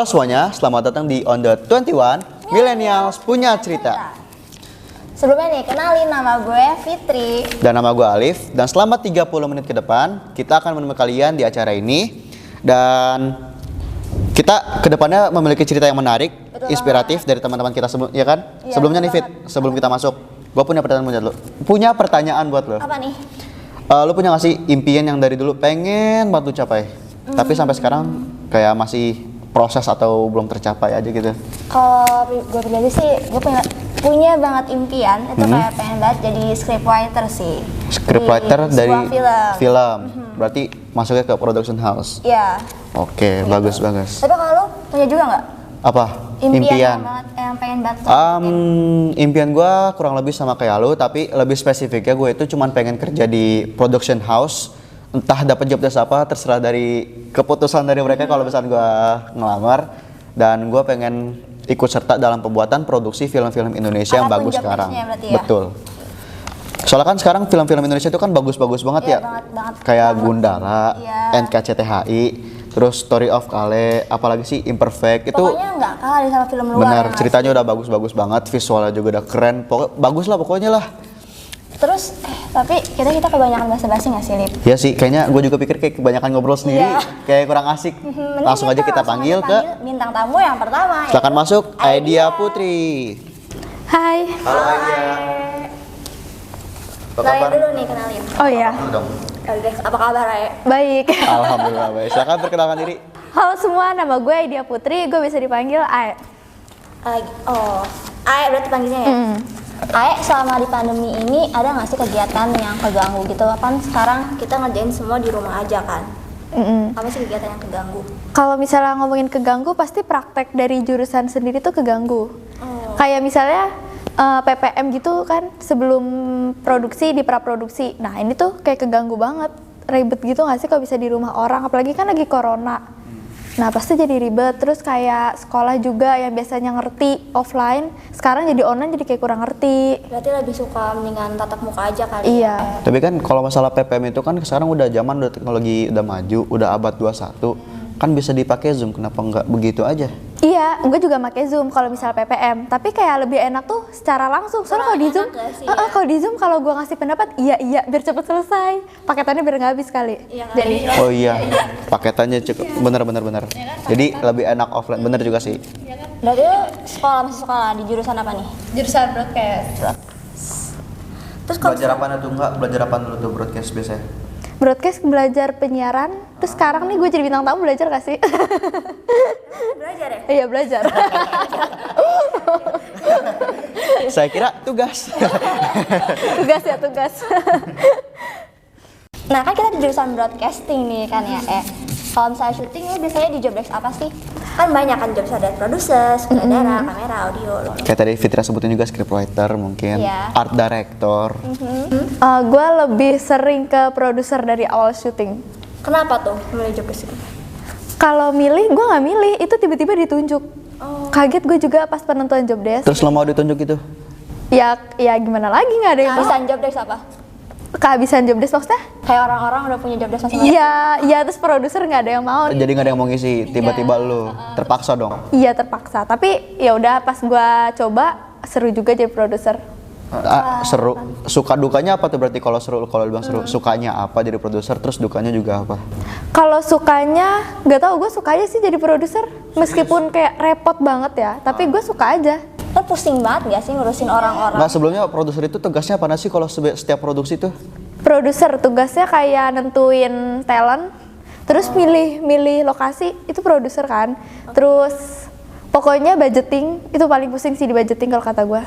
Halo semuanya, selamat datang di On The 21 Millennials Punya Cerita. Sebelumnya nih, kenalin nama gue Fitri. Dan nama gue Alif. Dan selama 30 menit ke depan, kita akan menemui kalian di acara ini. Dan kita kedepannya memiliki cerita yang menarik, inspiratif dari teman-teman kita ya kan? Iya, Sebelumnya nih Fit, sebelum kita masuk, gue punya pertanyaan buat lo. Apa nih? Lo punya gak sih impian yang dari dulu pengen banget lo capai, tapi sampai sekarang kayak masih proses atau belum tercapai aja gitu? Kalau gue pribadi sih, gue punya banget impian itu kayak pengen banget jadi scriptwriter sih. Scriptwriter dari film. Berarti masuknya ke production house. Iya. Oke, gitu. bagus. Tapi kalau lu punya juga nggak? Apa? Impian. Yang pengen banget. Impian gue kurang lebih sama kayak lu, tapi lebih spesifiknya gue itu cuman pengen kerja di production house. Entah dapat job desk apa, terserah dari keputusan dari mereka kalau misalnya gue ngelamar. Dan gue pengen ikut serta dalam pembuatan produksi film-film Indonesia yang bagus sekarang. Ya? Betul. Soalnya kan sekarang film-film Indonesia itu kan bagus-bagus banget ya. Banget. Kayak Gundala, Iya. NKCTHI, terus Story of Kale, apalagi sih Imperfect. Itu pokoknya nggak kalah sama film luar. benar, ceritanya udah bagus-bagus banget, visualnya juga udah keren. Bagus lah pokoknya lah. Terus, tapi kita kebanyakan basa-basi nggak sih, Lip? Ya sih, kayaknya gue juga pikir kayak kebanyakan ngobrol sendiri, kayak kurang asik. Langsung aja kita panggil ke bintang tamu yang pertama. silakan masuk, Aidia Putri. Hai. Halo Aidia. Apa Kenalin kabar? dulu nih, kenalin. Oh ya, Dulu dong. Apa kabar, Ay? baik. Alhamdulillah baik. Silakan perkenalkan diri. Halo semua, nama gue Aidia Putri, gue bisa dipanggil Ae. Ay berarti panggilnya ya? Ay, selama di pandemi ini ada nggak sih kegiatan yang keganggu gitu? Kan sekarang kita ngerjain semua di rumah aja kan? Apa sih kegiatan yang keganggu? Kalau misalnya ngomongin keganggu, pasti praktek dari jurusan sendiri tuh keganggu. Kayak misalnya PPM gitu kan, sebelum produksi di praproduksi. Nah ini tuh kayak keganggu banget, ribet gitu nggak sih kalau bisa di rumah orang, apalagi kan lagi corona. Nah pasti jadi ribet, terus kayak sekolah juga yang biasanya ngerti offline, sekarang jadi online jadi kayak kurang ngerti. Berarti lebih suka mendingan tatap muka aja kali Iya. ya? Tapi kan kalau masalah PPM itu kan sekarang udah zaman, udah teknologi udah maju, udah abad 21. Kan bisa dipakai Zoom, kenapa nggak begitu aja? Iya, gue juga pakai Zoom kalau misal PPM. Tapi kayak lebih enak tuh secara langsung. Soalnya kalau di Zoom, kalau di Zoom kalau gue ngasih pendapat, iya biar cepet selesai. Paketannya biar nggak habis kali. Iya, Jadi, Oh iya, paketannya cukup bener. Jadi lebih enak offline, bener juga sih. Berarti lu masih sekolah di jurusan apa nih? jurusan broadcast. Terus kalau Belajar apa tuh enggak? Belajar apa dulu tuh broadcast biasanya? Broadcast belajar penyiaran. Terus sekarang nih gue jadi bintang tamu, belajar gak sih? belajar ya? Iya belajar. Saya kira tugas. tugas. Nah kan kita di jurusan broadcasting nih kan ya, kalau misalnya syuting lu biasanya di job desk apa sih? Kan banyak kan job desk, ada produser, sutradara, kamera, audio loh. Kayak tadi Fitra sebutin juga scriptwriter mungkin, Iya. art director. Gue lebih sering ke produser dari awal syuting. Kenapa tuh memilih job desk itu? Kalau milih, gue nggak milih, itu tiba-tiba ditunjuk. Kaget gue juga pas penentuan job desk. Terus lo mau ditunjuk gitu? Ya gimana lagi, nggak ada yang mau. Kehabisan job desk apa? Kehabisan job desk maksudnya? Kayak orang-orang udah punya job desk masing-masing. Iya, terus produser nggak ada yang mau. Jadi nggak ada yang mau ngisi, tiba-tiba lo terpaksa dong. Iya terpaksa, tapi ya udah pas gue coba seru juga jadi produser. Seru. Suka dukanya apa tuh berarti kalau seru? Kalau bilang seru, sukanya apa jadi produser? Terus dukanya juga apa? Kalau sukanya, nggak tahu, gue suka aja sih jadi produser, meskipun kayak repot banget ya, tapi gue suka aja. Lo pusing banget gak sih ngurusin orang-orang? Nah sebelumnya produser itu tugasnya apa sih kalau setiap produksi tuh? Produser tugasnya kayak nentuin talent, terus milih lokasi, itu produser kan. Terus pokoknya budgeting, itu paling pusing sih di budgeting kalau kata gue.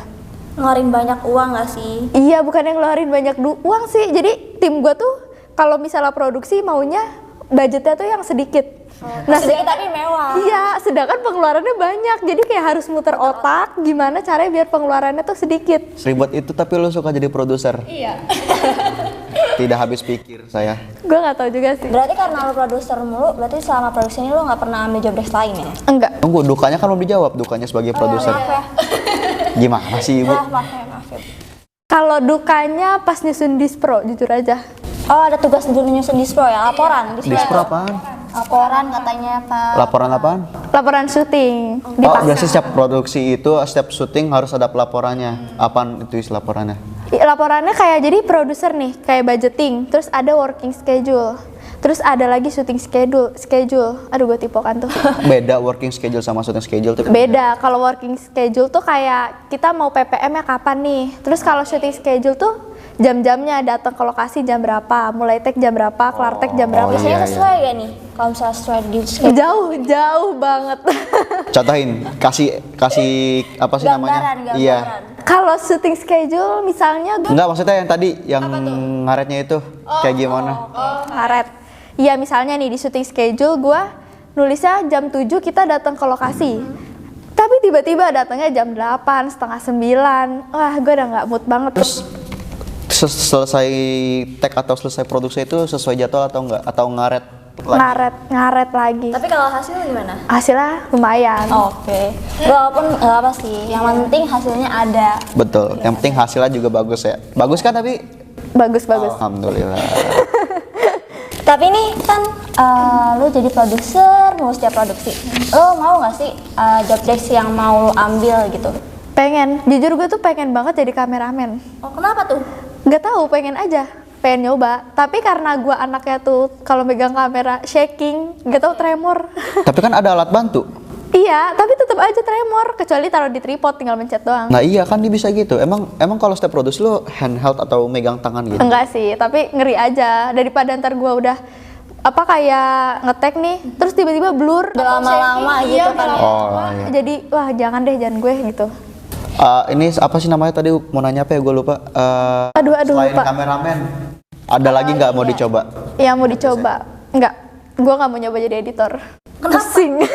Ngeluarin banyak uang gak sih? Iya, bukan yang ngeluarin banyak uang sih. Jadi tim gue tuh kalau misalnya produksi maunya budgetnya tuh yang sedikit. Nah, sedikit tapi mewah. Iya, sedangkan pengeluarannya banyak. Jadi kayak harus muter otak gimana caranya biar pengeluarannya tuh sedikit. Seribet itu tapi lo suka jadi produser? Iya. Tidak habis pikir saya. Gue nggak tahu juga sih. Berarti karena lo produser mulu, berarti selama produksi ini lo nggak pernah ambil job desk lain ya? Enggak. Tunggu, dukanya kan belum dijawab, dukanya sebagai produser. Maaf ya. Gimana sih ibu? Maaf ya. Kalau dukanya pas nyusun dispro, jujur aja. Oh, ada tugas dulu nyusun dispro ya, laporan. Dispro apaan? Laporan katanya Pak. Laporan apaan? Laporan syuting Oh, dipaksa. biasanya setiap produksi itu, setiap syuting harus ada pelaporannya. Apaan itu istilah laporannya? Laporannya kayak jadi produser nih, kayak budgeting, terus ada working schedule, terus ada lagi syuting schedule. Aduh, gue tipokan tuh. Beda working schedule sama syuting schedule tuh. Beda. Kalau working schedule tuh kayak kita mau PPM-nya kapan nih. Terus kalau syuting schedule tuh jam-jamnya, datang ke lokasi jam berapa, mulai take jam berapa, kelar take jam berapa. Biasanya iya, sesuai gak nih? Kalau misalnya sesuai di schedule. Jauh banget. Contohin, kasih apa sih namanya? Gambaran. Iya. Kalau syuting schedule misalnya gue Enggak, maksudnya yang tadi yang ngaretnya itu kayak gimana? ngaret. Iya, misalnya nih di syuting schedule gue nulisnya jam 7 kita datang ke lokasi. Tapi tiba-tiba datangnya jam 8, setengah 9. Wah, gue udah nggak mood banget. Terus selesai tag atau selesai produksi itu sesuai jadwal atau enggak? Atau ngaret lagi? ngaret lagi. Tapi kalau hasil gimana? Hasilnya lumayan. Oke. Walaupun nggak apa sih, yang penting hasilnya ada. Betul, yang penting hasilnya juga bagus ya. Bagus kan tapi? Bagus. Alhamdulillah. Tapi nih kan lu jadi produser, mau setiap produksi. Lu mau nggak sih job desk yang mau lu ambil gitu? Pengen, jujur gue tuh pengen banget jadi kameramen. Oh, kenapa tuh? Gak tahu, pengen aja, pengen nyoba. Tapi karena gue anaknya tuh kalau megang kamera shaking, gak tahu tremor. Tapi kan ada alat bantu. Iya, tapi tetap aja tremor. Kecuali taruh di tripod, tinggal mencet doang. Nah iya kan dia bisa gitu. Emang kalau step produce lu handheld atau megang tangan gitu? Enggak sih, tapi ngeri aja. Daripada ntar gue udah kayak ngetek nih, terus tiba-tiba blur. Udah lama-lama shaking, gitu iya, kan ya. Oh iya. Jadi wah jangan gue gitu. Ini apa sih namanya tadi mau nanya apa ya, gue lupa. Aduh, Selain lupa. kameramen, ada lagi nggak mau dicoba? Yang mau dicoba? Enggak, gue nggak mau nyoba jadi editor. Pusing.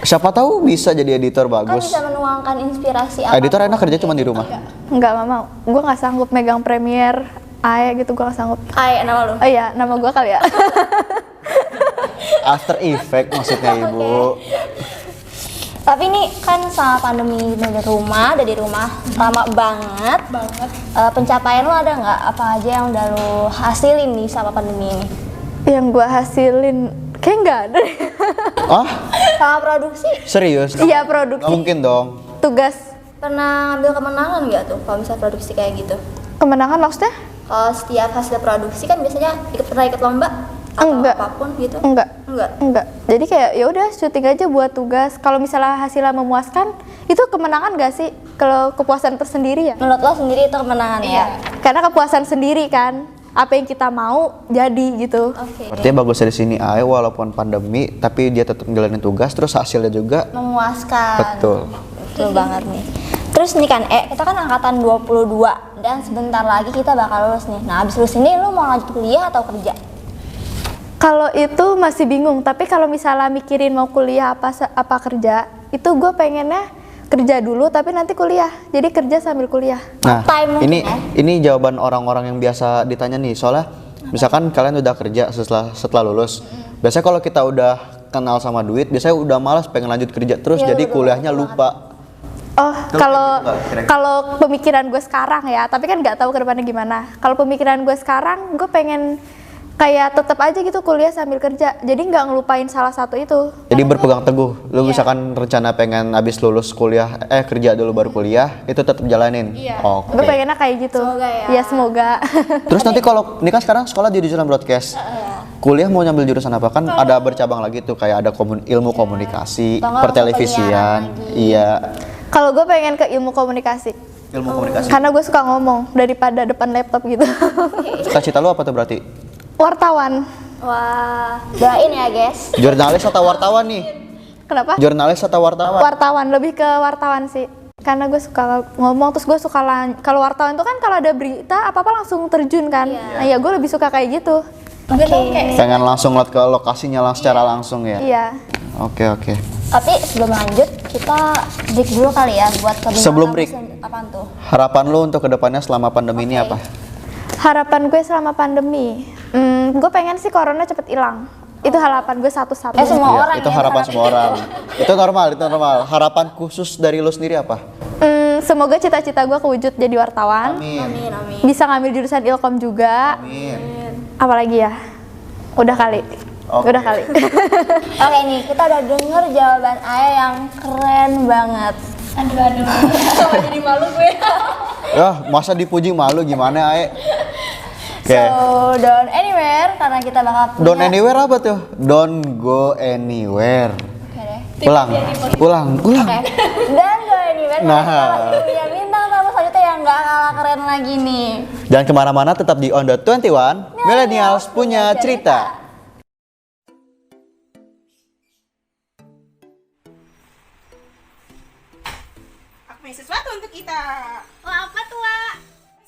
Siapa tahu bisa jadi editor Kan bagus. bisa menuangkan inspirasi apa? Editor enak kerja cuma di rumah. Enggak mau. Gue nggak sanggup megang Premiere, AE gitu, gue nggak sanggup. Ay, nama lu? Oh iya, nama gue kali ya. After Effect maksudnya ibu. Tapi ini kan sama pandemi dari rumah, lama banget. Pencapaian lu ada nggak? Apa aja yang udah lu hasilin nih sama pandemi ini? Yang gue hasilin kayak nggak ada. Ah, Sama produksi, serius? Iya, Nggak produksi, mungkin dong. tugas, pernah ambil kemenangan nggak tuh kalau misalnya produksi kayak gitu? kemenangan maksudnya? Kalau setiap hasil produksi kan biasanya pernah ikut lomba atau Enggak. apapun gitu? Enggak. Jadi kayak ya udah syuting aja buat tugas. Kalau misalnya hasilnya memuaskan, itu kemenangan gak sih? Kalau kepuasan tersendiri ya? Menurut lo sendiri itu kemenangan ya? Karena kepuasan sendiri kan, apa yang kita mau jadi gitu. Oke. Berarti bagus dari sini AE walaupun pandemi, tapi dia tetap ngejalanin tugas, terus hasilnya juga Memuaskan. betul. Betul banget nih. Terus nih kan, kita kan angkatan 22 dan sebentar lagi kita bakal lulus nih. Nah, abis lulus ini lu mau lanjut kuliah atau kerja? Kalau itu masih bingung, tapi kalau misalnya mikirin mau kuliah apa kerja, itu gue pengennya kerja dulu tapi nanti kuliah. Jadi kerja sambil kuliah. Nah, Time mungkin ini jawaban orang-orang yang biasa ditanya nih, soalnya misalkan kalian udah kerja setelah lulus. Biasanya kalau kita udah kenal sama duit, biasanya udah malas pengen lanjut kerja terus, Iya, jadi udah kuliahnya banget. lupa. Oh, kalau pemikiran gue sekarang ya, tapi kan nggak tahu ke depannya gimana. Kalau pemikiran gue sekarang, gue pengen kayak tetap aja gitu kuliah sambil kerja. Jadi nggak ngelupain salah satu itu. Jadi berpegang teguh. Lu misalkan rencana pengen abis lulus kuliah, kerja dulu baru kuliah, itu tetap jalanin. Iya. Oke. Gue pengennya kayak gitu. Semoga ya. Iya, semoga. Terus nanti kalau ini kan sekarang sekolah di jurusan broadcast. Kuliah mau nyambil jurusan apa? Kan ada bercabang lagi tuh, kayak ada ilmu komunikasi, Atau nggak pertelevisian. Iya. Kalau gue pengen ke ilmu komunikasi. Ilmu komunikasi. Karena gue suka ngomong daripada depan laptop gitu. Cita-cita lu apa tuh berarti? Wartawan. Wah, doain ya guys. Jurnalis atau wartawan nih? Kenapa? Jurnalis atau wartawan? Wartawan, lebih ke wartawan sih. Karena gue suka ngomong, terus gue suka kalau wartawan itu kan kalau ada berita apa-apa langsung terjun kan. Nah ya gue lebih suka kayak gitu. Oke. Pengen langsung lihat ke lokasinya secara langsung ya? Iya. Oke. Tapi sebelum lanjut, kita break dulu kali ya buat kebimbingan. Sebelum break. Apaan tuh? Harapan lu untuk kedepannya selama pandemi ini apa? Harapan gue selama pandemi, gue pengen sih corona cepet hilang. Itu harapan gue satu-satunya. Semua Iya, orang itu ya, harapan semua orang. Itu normal. Harapan khusus dari lu sendiri apa? Semoga cita-cita gue kewujud jadi wartawan. Amin. Amin. Bisa ngambil jurusan Ilkom juga. Amin. Apalagi ya? Udah kali. Oke. Udah kali. Oke nih, kita udah denger jawaban Aya yang keren banget. Aduh. Jadi malu gue. Ya, masa dipuji malu gimana, Ae? Oke. So, don't anywhere karena kita bakal punya. Don't anywhere apa tuh? Don't go anywhere. Oke deh. Ulang. Oke. Dan go anywhere Nah. karena kita lagi punya bintang tamu selanjutnya yang gak kalah keren lagi nih. Jangan kemana-mana, tetap di On The 21. Millennials punya cerita. Aku punya sesuatu untuk kita. Wah, apa tuh, Wak?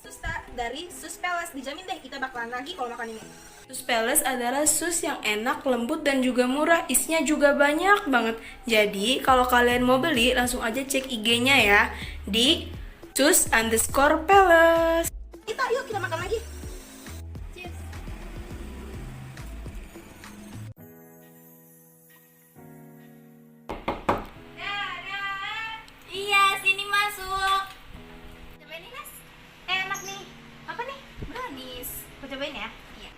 Susta dari Sus Palace. Dijamin deh kita bakalan lagi kalau makan ini. Sus Palace adalah sus yang enak, lembut, dan juga murah. Isinya juga banyak banget. Jadi, kalau kalian mau beli, langsung aja cek IG-nya ya di sus_palace. Yuk kita makan lagi. Iya, sini masuk. Cobain nih, Mas. Enak nih. Apa nih? Brownies. Aku cobain ya? Iya.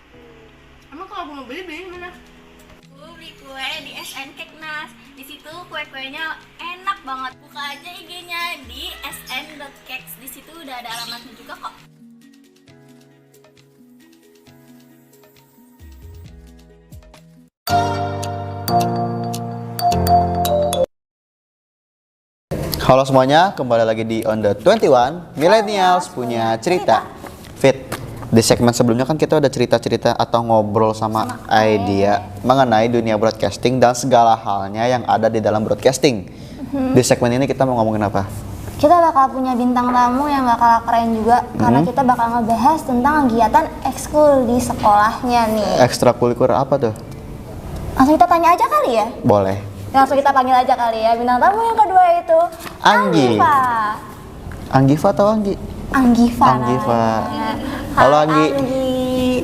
Emang kalau aku mau beli mana? Aku beli kue di SN Cake, Nas. Di situ kue-kuenya enak banget. Buka aja IG-nya di sn.cakes. Di situ udah ada alamatnya juga kok. Halo semuanya, kembali lagi di On The 21. Millennials punya cerita. Fit. Di segmen sebelumnya kan kita udah cerita-cerita atau ngobrol sama idea mengenai dunia broadcasting dan segala halnya yang ada di dalam broadcasting. Di segmen ini kita mau ngomongin apa? Kita bakal punya bintang tamu yang gak kalah keren juga karena kita bakal ngebahas tentang kegiatan ekskul di sekolahnya nih. Ekstrakurikuler apa tuh? Langsung kita tanya aja kali ya? Boleh. Langsung kita panggil aja kali ya. Bintang tamu yang kedua itu Anggi. Anggifa. Anggifa atau Anggi? Anggifa. Anggifa. namanya. Halo, Anggi.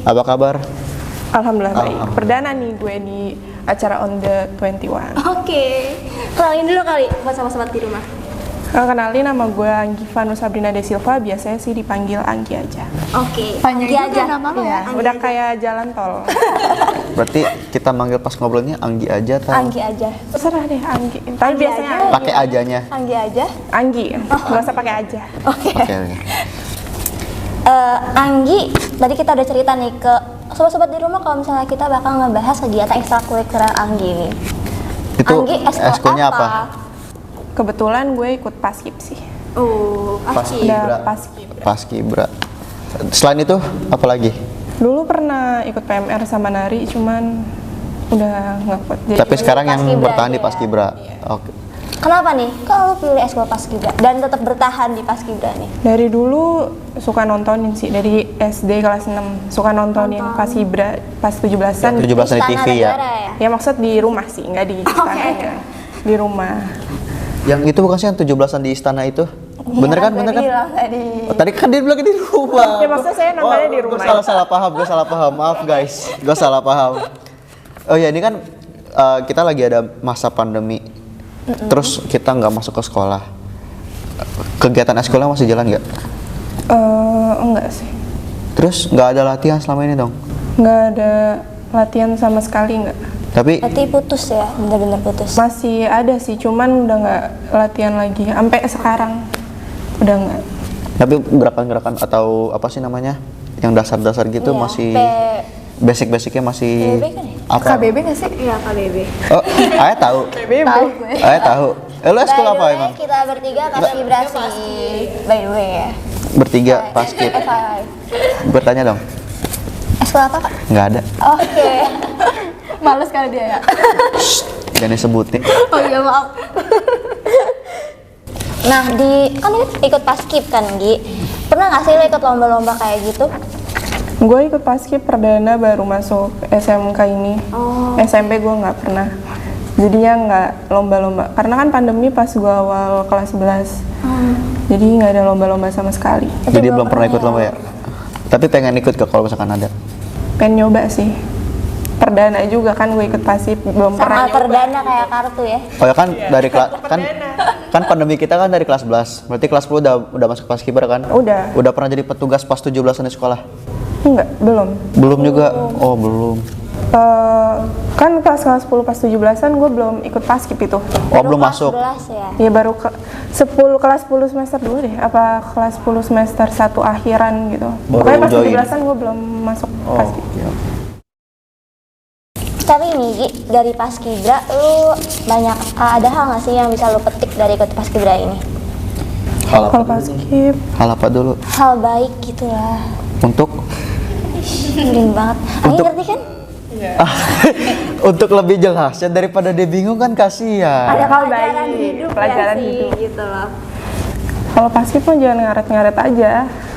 Apa kabar? Alhamdulillah baik. Alhamdulillah. Perdana nih gue di acara On The 21. Oke. Kenalin dulu kali buat sobat-sobat di rumah. Kenalin, nama gue Anggifa Nur Sabrina De Silva, biasanya sih dipanggil Anggi aja. Oke. Panjang Anggi juga aja. nama lo ya? Anggi Udah aja. kayak jalan tol. Berarti kita manggil pas ngobrolnya Anggi aja atau Anggi aja. Terserah deh Anggi. Tapi Anggi biasanya aja. Anggi. pakai ajanya? Anggi aja. Anggi, nggak usah pakai aja. Oke. Oke, oke. Anggi, tadi kita udah cerita nih ke sobat-sobat di rumah kalau misalnya kita bakal ngebahas kegiatan ekstrakurikuler Anggi nih. Itu Anggi ekskulnya apa? Kebetulan gue ikut paskib sih. Oh, Paskibra. Udah paskib. Paskibra. Selain itu apa lagi? Dulu pernah ikut PMR sama nari, cuman udah nggak kuat. Jadi Tapi sekarang yang Paskibra bertahan di aja ya? Paskibra. Oke. Kenapa nih? Kalau pilih ekskul Paskibra dan tetap bertahan di Paskibra nih? dari dulu suka nontonin sih, dari SD kelas 6 suka nontonin Paskibra pas 17-an. 17-an di Istana TV ya. Negara ya? Ya maksud di rumah sih, nggak di istananya. Di rumah. Yang itu bukan sih yang 17-an di istana itu? Bener kan? Bener kan? Bilang tadi. Oh, tadi kan dia bilang di rumah. Ya, maksudnya saya nontonnya di rumah. Gue salah paham, gue salah paham. Maaf guys, gue salah paham. Oh ya, ini kan kita lagi ada masa pandemi. Terus kita nggak masuk ke sekolah. Kegiatan sekolah masih jalan nggak? Enggak sih. Terus nggak ada latihan selama ini dong? Nggak ada latihan sama sekali, nggak. Tapi Berarti putus ya, bener-bener putus. Masih ada sih, cuman udah nggak latihan lagi. Sampai sekarang udah nggak. tapi gerakan-gerakan atau apa sih namanya? Yang dasar-dasar gitu Iya, masih basic-basicnya masih PBB kan ya? apa? KBB nggak sih? Iya, KBB. Oh, Ayah tahu. Tahu gue. Ayah tahu. Lu sekolah apa emang? Kita bertiga Paskibra sih. By the way ya. Bertiga paskib. Bertanya dong. Ekskul apa, Kak? Nggak ada. Oke. Males kali dia ya. Jangan disebutin. Oh iya, maaf. Nah, kan ini ikut paskib kan, Gi? Pernah nggak sih lo ikut lomba-lomba kayak gitu? Gue ikut paskib perdana baru masuk SMK ini. SMP gue nggak pernah. Jadinya nggak lomba-lomba. Karena kan pandemi pas gue awal kelas 11. Jadi nggak ada lomba-lomba sama sekali. Jadi belum pernah ikut lomba ya? Tapi pengen ikut ke kalau misalkan ada. Pengen nyoba sih. Perdana juga kan gue ikut paskib, belum Sama pernah nyoba. perdana kayak kartu ya? Oh ya kan dari kelas kan pandemi kita kan dari kelas 11. Berarti kelas 10 udah masuk paskibra kan? Udah. Udah pernah jadi petugas pas 17-an di sekolah? Enggak, belum. Belum juga. Oh, belum. Kan pas kelas 10 pas 17-an gue belum ikut paskib itu. Oh, belum masuk. 11 ya. Ya baru kelas 10 semester 2 deh, apa kelas 10 semester 1 akhiran gitu. Baru Pokoknya pas join. 17-an gue belum masuk Oh, paskib. iya. Tapi ini Gi, dari Paskibra lu banyak ada hal nggak sih yang bisa lu petik dari ikut Paskibra ini? Hal Kalau apa dulu? paskib, Hal apa dulu? Hal baik gitu lah. Untuk Merinding banget. Anggi Untuk- ngerti kan? untuk lebih jelasnya daripada dia bingung kan kasihan. Ada hal pelajaran baik, hidup pelajaran ya sih, hidup. gitu loh. Kalau paskib mah jangan ngaret-ngaret aja.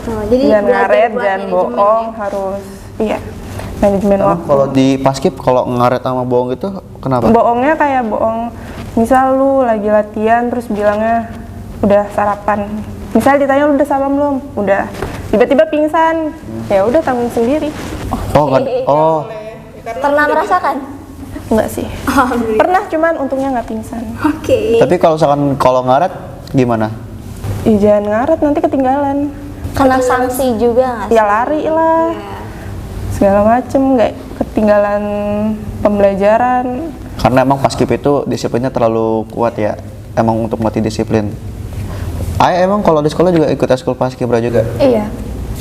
Oh, jadi Jangan belajar ngaret, buat jangan manajemen bohong, ya. harus iya. Manajemen Emang waktu. kalau di paskib kalau ngaret sama bohong itu kenapa? Bohongnya kayak bohong, misal lu lagi latihan terus bilangnya udah sarapan. Misal ditanya lu udah sarapan belum? Udah. Tiba-tiba pingsan. Ya udah tanggung sendiri. Oh, kan. Oh, Pernah merasakan? Enggak sih. Pernah cuman untungnya nggak pingsan. Oke. tapi kalau misalkan kalau ngaret gimana? Ih, jangan ngaret nanti ketinggalan. Kena sanksi juga nggak sih? Ya lari lah. Segala macem nggak ketinggalan pembelajaran. Karena emang paskib itu disiplinnya terlalu kuat ya. Emang untuk melatih disiplin. Emang kalau di sekolah juga ikut eskul paskibra juga. Iya.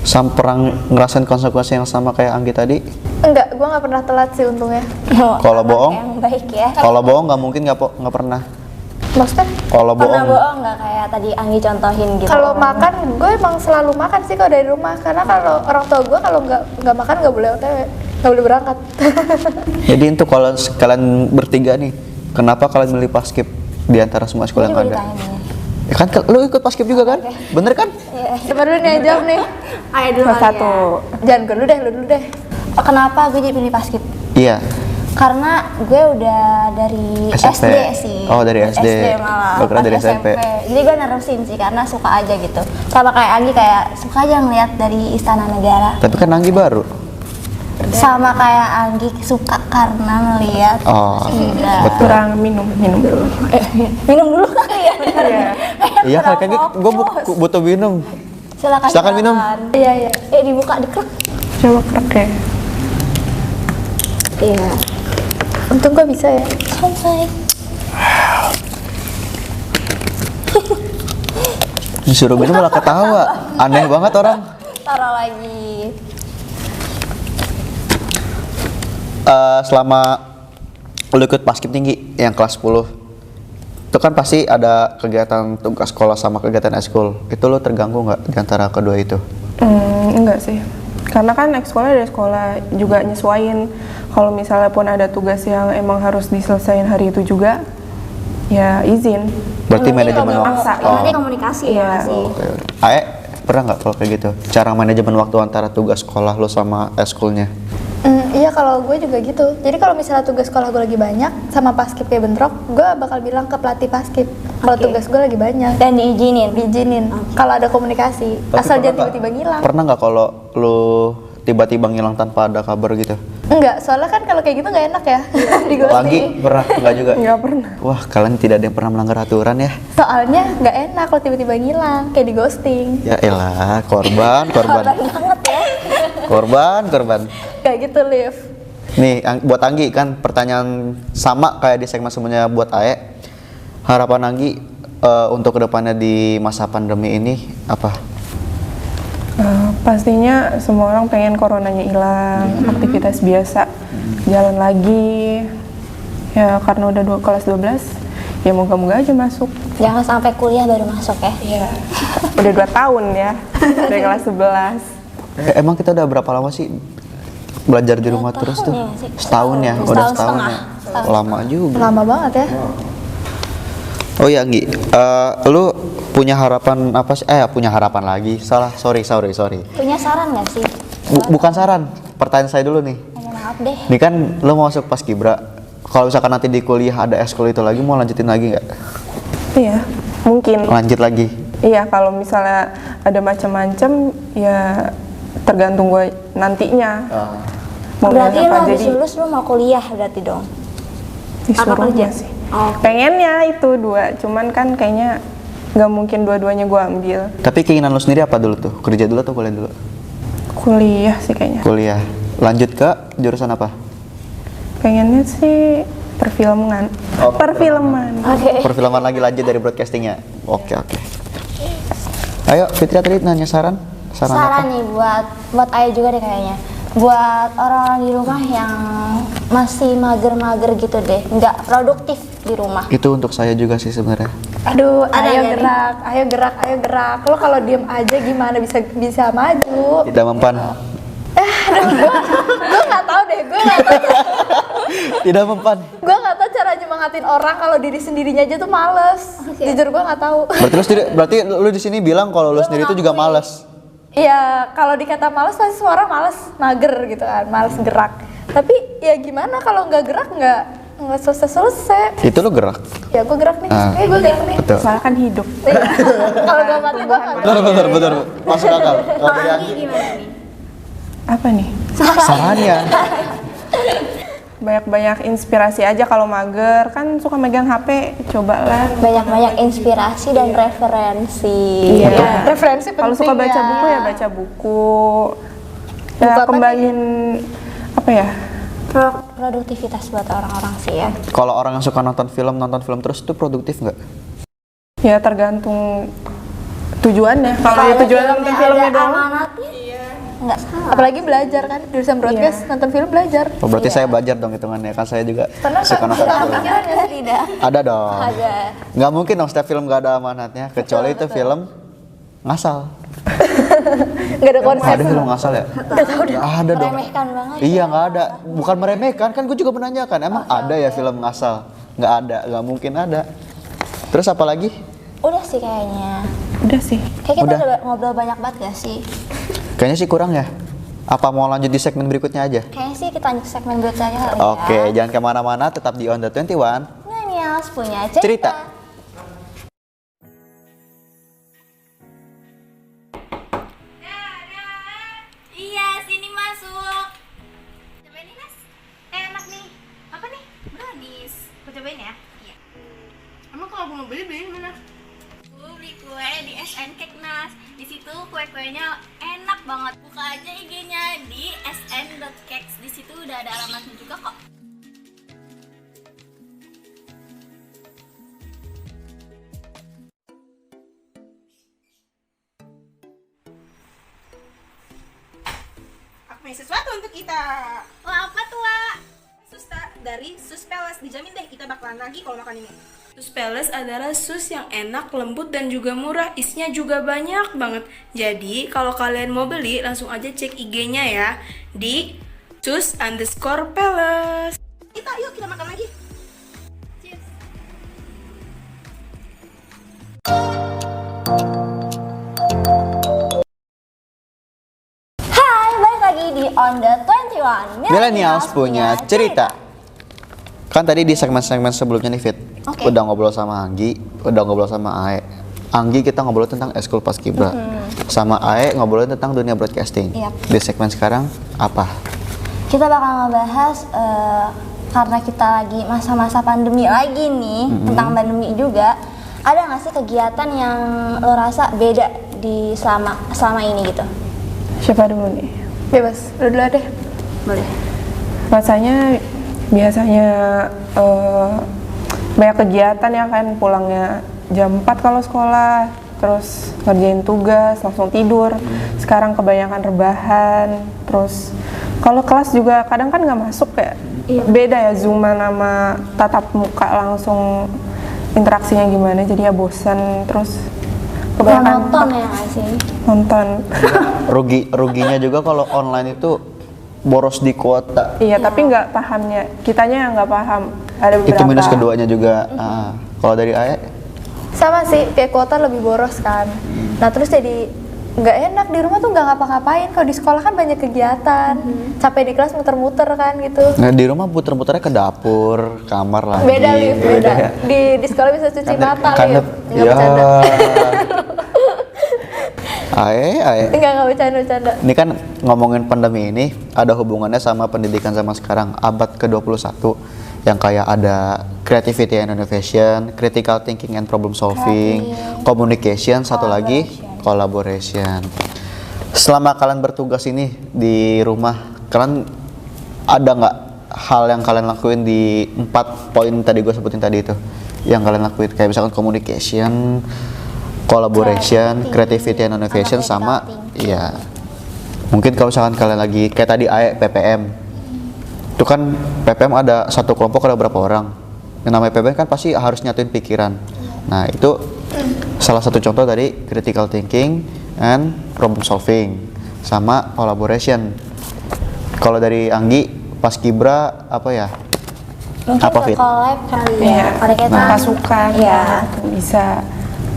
Pernah ngerasain konsekuensi yang sama kayak Anggi tadi? Enggak, gue nggak pernah telat sih untungnya. Kalau Anak bohong? yang baik ya. Kalau bohong nggak mungkin nggak pernah. Maksudnya Kalau Pernah bohong, bohong nggak kayak tadi Anggi contohin gitu? kalau makan gue emang selalu makan sih kalau dari rumah, karena kalau orang tua gue kalau nggak makan nggak boleh OTW, nggak boleh berangkat. jadi itu kalau kalian bertiga nih, kenapa kalian milih paskib di antara semua sekolah yang Juga ada? ditanya nih. Ya kan lu ikut paskib juga kan? Bener kan? Coba dulu nih yang jawab nih. Ayo dulu Kelas kali satu. ya. Jangan gue dulu deh, lu dulu deh. Kenapa gue jadi pilih Paskib? Iya. Karena gue udah dari SMP. SD sih. Oh, dari SD. malah. Gue kira Pas dari SMP. Jadi gue nerusin sih karena suka aja gitu. Sama kayak Anggi kayak suka aja ngeliat dari Istana Negara. Tapi kan Anggi baru. Sama kayak Anggi suka karena ngeliat. Oh, Iya. betul. Kurang minum dulu. Minum dulu kali ya. Iya. Iya kayaknya gue butuh minum. Silakan minum. Iya. Dibuka dikrek. Coba kerak ya. Iya. Untung gue bisa ya. Sampai. Disuruh minum malah ketawa. Aneh banget orang. Taruh lagi. Selama lu ikut paskib tinggi yang kelas 10, itu kan pasti ada kegiatan tugas sekolah sama kegiatan ekskul. Itu lu terganggu nggak di antara kedua itu? Enggak sih. Karena kan sekolah dari sekolah juga nyesuain. Kalau misalnya pun ada tugas yang emang harus diselesaikan hari itu juga, ya izin. Berarti manajemen waktu. maksa. Berarti komunikasi Iya. ya sih. Oke. Ae, pernah nggak kalau kayak gitu? Cara manajemen waktu antara tugas sekolah lu sama ekskulnya? Iya, kalau gue juga gitu. Jadi kalau misalnya tugas sekolah gue lagi banyak sama paskib kayak bentrok, gue bakal bilang ke pelatih paskib kalau Oke. tugas gue lagi banyak. Dan diizinin. Diizinin kalau ada komunikasi. Tapi Asal pernah jangan nggak- tiba-tiba ngilang. Pernah nggak kalau lu tiba-tiba ngilang tanpa ada kabar gitu? Enggak, soalnya kan kalau kayak gitu nggak enak ya. Di Lagi ghosting. pernah nggak juga? Nggak pernah. Wah, kalian tidak ada yang pernah melanggar aturan ya? Soalnya nggak enak kalau tiba-tiba ngilang, kayak di ghosting. Ya elah, korban. Banget ya. Korban. Kayak gitu, Liv. Nih, buat Anggi kan pertanyaan sama kayak di segmen sebelumnya buat Ae. Harapan Anggi untuk kedepannya di masa pandemi ini apa? Pastinya semua orang pengen coronanya hilang, aktivitas biasa jalan lagi. Ya karena udah kelas 12, ya moga-moga aja masuk. Jangan sampai kuliah baru masuk ya. Iya. Udah 2 tahun ya, dari kelas 11. Emang kita udah berapa lama sih belajar di rumah terus tuh? ya sih? Setahun ya, Setahun udah setahun setengah. ya. Lama juga. Lama banget ya. Oh iya Anggi, lu punya harapan apa sih? Punya harapan lagi. Salah, sorry. Punya saran nggak sih? Bukan saran, pertanyaan saya dulu nih. Oh, maaf deh. Ini kan lu mau masuk paskibra. Kalau misalkan nanti di kuliah ada ekskul itu lagi, mau lanjutin lagi nggak? Iya, mungkin. Lanjut lagi. Iya, kalau misalnya ada macam-macam, ya tergantung gue nantinya. Mau Berarti milih lo apa. habis Jadi lulus lo mau kuliah berarti dong? disuruhnya sih. Oh. Pengennya itu 2, cuman kan kayaknya nggak mungkin dua-duanya gue ambil. Tapi keinginan lu sendiri apa dulu tuh? Kerja dulu atau kuliah dulu? Kuliah sih kayaknya. Kuliah. Lanjut ke jurusan apa? Pengennya sih perfilman. Oh, perfilman. Oke. Perfilman lagi lanjut dari broadcastingnya. Oke. Ayo Fitria tadi nanya saran apa? Saran nih buat Ayah juga deh kayaknya. Buat orang-orang di rumah yang masih mager-mager gitu deh, nggak produktif di rumah. Itu untuk saya juga sih sebenarnya. Aduh, Ada ayo nggak nih? gerak, ayo gerak. Lo kalau diem aja gimana bisa maju? Tidak mempan. Gue nggak tahu deh, Tidak mempan. gue nggak tahu cara nyemangatin orang kalau diri sendirinya aja tuh males. Jujur gue nggak tahu. Berarti lu di sini bilang kalau lu sendiri itu juga malas. Iya, kalau dikata males pasti suara males, mager gitu kan, males gerak. Tapi ya gimana kalau nggak gerak nggak selesai. Itu lu gerak. Ya gue gerak nih, Ah. gue gerak nih. Betul. Soalnya kan hidup. Iya. Kalau gue mati gue nggak. Betul. Masuk akal. Kalau dari Anggi, Gimana nih? Apa nih? sarannya. Banyak-banyak inspirasi aja kalau mager, kan suka megang HP, cobalah. Banyak-banyak inspirasi dan referensi. Iya. Referensi penting. Kalau suka baca ya. buku ya baca buku. Buku Ya apa kembangin apa ya? Produktivitas buat orang-orang sih ya. Kalau orang yang suka nonton film terus itu produktif nggak? Ya tergantung tujuannya. Kalau ya tujuan nonton filmnya ada doang. amanatnya, nggak salah. Apalagi belajar kan, jurusan broadcast, nonton film belajar. Oh, berarti saya belajar dong hitungannya kan saya juga suka nonton film. Pikiran nggak sih, Tidak? Ada dong. Ada. Nggak mungkin dong setiap film nggak ada amanatnya kecuali itu film ngasal. Nggak ada konsep. Ada film ngasal ya? Ada dong. Meremehkan banget. Iya nggak ada. Bukan meremehkan kan gue juga menanyakan. Emang ada ya film ngasal? Nggak ada. Nggak mungkin ada. Terus apa lagi? Udah sih kayaknya. Udah sih. Kayak kita Udah. udah ngobrol banyak banget gak sih? Kayaknya sih kurang ya. Apa mau lanjut di segmen berikutnya aja? Kayaknya sih kita lanjut segmen berikutnya aja kali Oke, ya. jangan kemana-mana. Tetap di On The 21. Millennials punya Cerita. cerita. Iya, sini masuk. Cobain nih, Mas. Enak nih. Apa nih? Brownies. Aku cobain ya? Iya. Emang kalau mau beli di mana? Aku beli kue di SN Cake, Nas. Di situ kue-kuenya enak banget. Buka aja IG-nya di sn.cakes. Di situ udah ada alamatnya juga kok. Aku punya sesuatu untuk kita. Wah, apa tuh, Wak? Susta dari Sus Palace. Dijamin deh kita bakalan lagi kalau makan ini. Sus Palace adalah sus yang enak, lembut, dan juga murah. Isinya juga banyak banget. Jadi, kalau kalian mau beli, langsung aja cek IG-nya ya. Di sus_palace. Kita yuk, kita makan lagi. Hai, balik lagi di On The 21. Millennials punya cerita. Kan tadi di segmen-segmen sebelumnya nih Fit, Oke. udah ngobrol sama Anggi, udah ngobrol sama Ae. Anggi kita ngobrol tentang eskul paskibra, sama Ae ngobrolin tentang dunia broadcasting. Yap. Di segmen sekarang apa? Kita bakal ngebahas karena kita lagi masa-masa pandemi lagi nih, tentang pandemi juga. Ada nggak sih kegiatan yang lo rasa beda di selama ini gitu? Siapa dulu nih? Bebas, lu dulu deh. Boleh. Rasanya biasanya banyak kegiatan ya kan, pulangnya jam 4 kalau sekolah, terus ngerjain tugas, langsung tidur. Sekarang kebanyakan rebahan, terus kalau kelas juga kadang kan nggak masuk ya. Beda ya Zooman sama tatap muka langsung, interaksinya gimana, jadi ya bosan. Terus kebanyakan Monoton ya nggak sih? nonton. Ruginya juga kalau online itu boros di kuota. Iya, tapi nggak pahamnya, kitanya yang nggak paham. Ada beberapa. Itu minus keduanya juga. Kalau dari Ae, Sama sih, kayak kuota lebih boros kan. Nah terus jadi nggak enak di rumah tuh nggak ngapa-ngapain. Kalau di sekolah kan banyak kegiatan, capek di kelas muter-muter kan gitu. nah di rumah puter-puternya ke dapur, kamar lagi. Beda Liv, beda. ya. Di sekolah bisa cuci mata Kanep. Liv. Nggak Ya. bercanda. Ae. Nggak bercanda-bercanda. Ini kan ngomongin pandemi ini ada hubungannya sama pendidikan zaman sekarang abad ke-21 yang kayak ada creativity and innovation, critical thinking and problem solving, communication, satu lagi collaboration. Selama kalian bertugas ini di rumah, kalian ada nggak hal yang kalian lakuin di 4 poin tadi gue sebutin tadi itu, yang kalian lakuin kayak misalkan communication, collaboration, creativity and innovation, sama iya mungkin kalau misalkan kalian lagi kayak tadi PPM itu kan PPM ada satu kelompok ada berapa orang, yang namanya PPM kan pasti harus nyatuin pikiran. Nah itu salah satu contoh dari critical thinking and problem solving sama collaboration. Kalau dari Anggi pas Kibra apa ya? Mungkin Apa, Fit? collab kali ya. Iya, Kalau kita pasukan Iya. gitu, bisa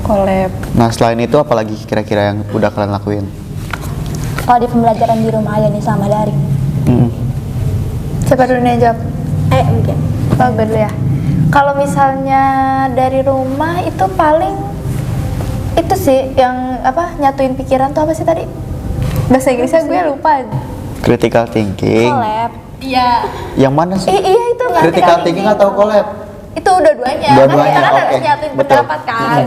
collab. Nah selain itu apalagi kira-kira yang udah kalian lakuin? Kalau di pembelajaran di rumah aja nih sama daring. Siapa dulu nih yang jawab? Mungkin. Oh, gue dulu ya. Kalau misalnya dari rumah itu paling itu sih yang apa nyatuin pikiran tuh apa sih tadi? Bahasa Inggrisnya gue lupa. Critical thinking. Collab. Iya. Yang mana sih? Iya itu nggak Critical thinking atau collab? itu dua-duanya. Dua-duanya, Kan kita oke. harus nyatuin Betul. pendapat kan.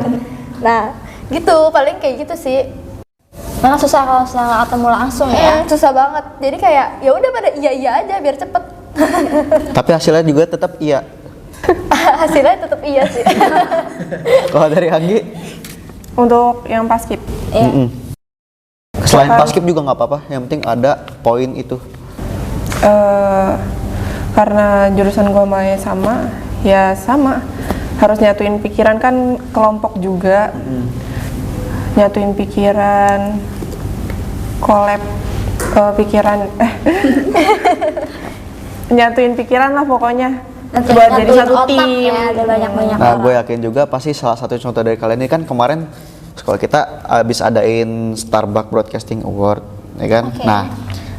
Nah, gitu paling kayak gitu sih. Memang susah kalau misalnya nggak ketemu langsung ya. Susah banget. Jadi kayak ya udah pada iya aja biar cepet. Tapi hasilnya juga tetap iya. Hasilnya tetap iya sih. Kalau dari Anggi? Untuk yang paskib, Iya. Selain paskib juga nggak apa-apa, yang penting ada poin itu. karena jurusan gua sama ya sama, harus nyatuin pikiran kan kelompok juga, nyatuin pikiran, collab pikiran, nyatuin pikiran lah pokoknya buat jadi satu tim. Ya, ada banyak-banyak Nah, orang. gue yakin juga pasti salah satu contoh dari kalian ini kan kemarin sekolah kita habis adain Starbucks Broadcasting Award, ya kan? Oke. Nah,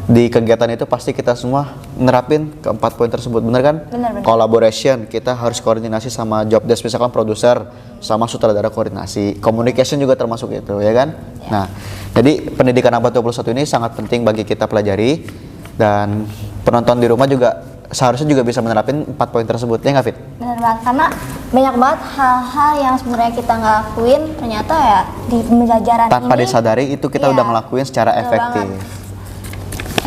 di kegiatan itu pasti kita semua nerapin keempat poin tersebut, bener kan? Benar. Collaboration, kita harus koordinasi sama job desk, misalkan produser sama sutradara koordinasi. Communication juga termasuk itu, ya kan? Nah, jadi pendidikan abad 21 ini sangat penting bagi kita pelajari, dan penonton di rumah juga seharusnya juga bisa menerapin 4 poin tersebut, ya nggak Fit? Bener banget, karena banyak banget hal-hal yang sebenarnya kita nggak lakuin ternyata ya di pembelajaran Tanpa ini disadari itu kita Iya, udah ngelakuin secara betul efektif. banget.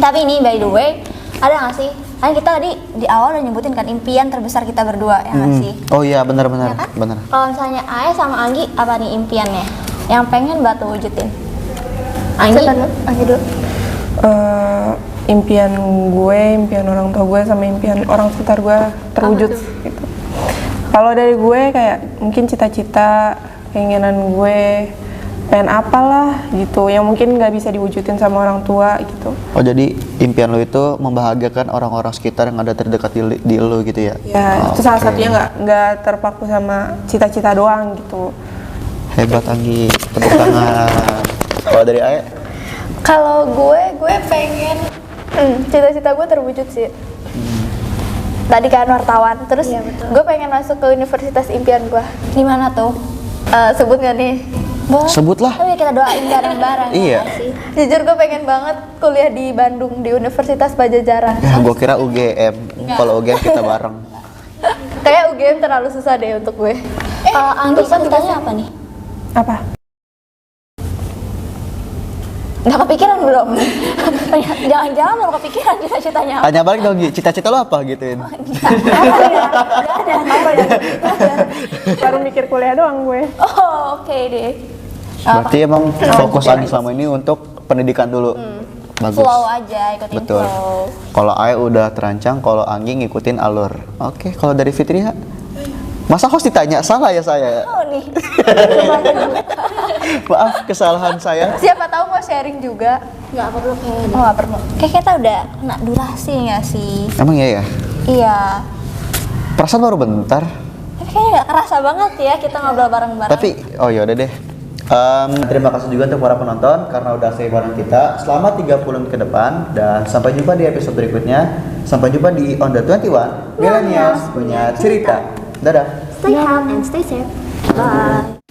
Tapi ini by the way, ada nggak sih? Kan kita tadi di awal udah nyebutin kan impian terbesar kita berdua, ya nggak sih? Oh iya, benar-benar, Ya kan? benar. Kalau misalnya Ae sama Anggi, apa nih impiannya? Yang pengen banget tuh wujudin? Anggi? Siapa dulu? Anggi dulu. Impian gue, impian orang tua gue, sama impian orang sekitar gue terwujud gitu. Kalau dari gue kayak mungkin cita-cita, keinginan gue pengen apalah gitu, yang mungkin nggak bisa diwujudin sama orang tua gitu. Oh jadi impian lo itu membahagiakan orang-orang sekitar yang ada terdekat di lo gitu ya? Ya itu salah Oke. satunya nggak terpaku sama cita-cita doang gitu. Hebat Anggi, tepuk tangan. Kalau dari Ae? Kalau gue pengen cita-cita gue terwujud sih. Tadi kan wartawan, terus gue pengen masuk ke universitas impian gue. Di mana tuh? Sebut gak nih? Boleh. Sebutlah. Tapi kita doain bareng-bareng. Iya. ya nggak sih? Jujur gue pengen banget kuliah di Bandung di Universitas Pajajaran. Ya, gue kira UGM. Kalau UGM kita bareng. Kayak UGM terlalu susah deh untuk gue. Anggi cita-citanya apa nih? Apa? Nggak kepikiran belum? Jangan-jangan belum kepikiran cita-citanya apa? Tanya balik dong Gi, cita-cita lo apa gituin? Baru mikir kuliah doang gue. Oh, oke deh. Berarti emang fokus Anggi selama ini untuk pendidikan dulu. Bagus. Flow aja, ikutin Betul. flow. Kalau Ae udah terancang, kalau Anggi ngikutin alur. Oke, kalau dari Fitri ya? Masa host ditanya? Salah ya saya? Oh nih. Maaf, kesalahan saya. Siapa tahu mau sharing juga. Nggak perlu kayaknya. Oh, nggak perlu. Kayak kita udah kena durasi nggak sih? Emang iya ya? Iya. Perasaan baru bentar. Tapi kayaknya nggak kerasa banget ya kita ngobrol bareng-bareng. Tapi, oh ya udah deh. Terima kasih juga untuk para penonton karena udah stay bareng kita selama 30 menit ke depan, dan sampai jumpa di episode berikutnya. Sampai jumpa di On The 21 Millennials punya cerita. Dadah. Stay healthy and stay safe. Bye.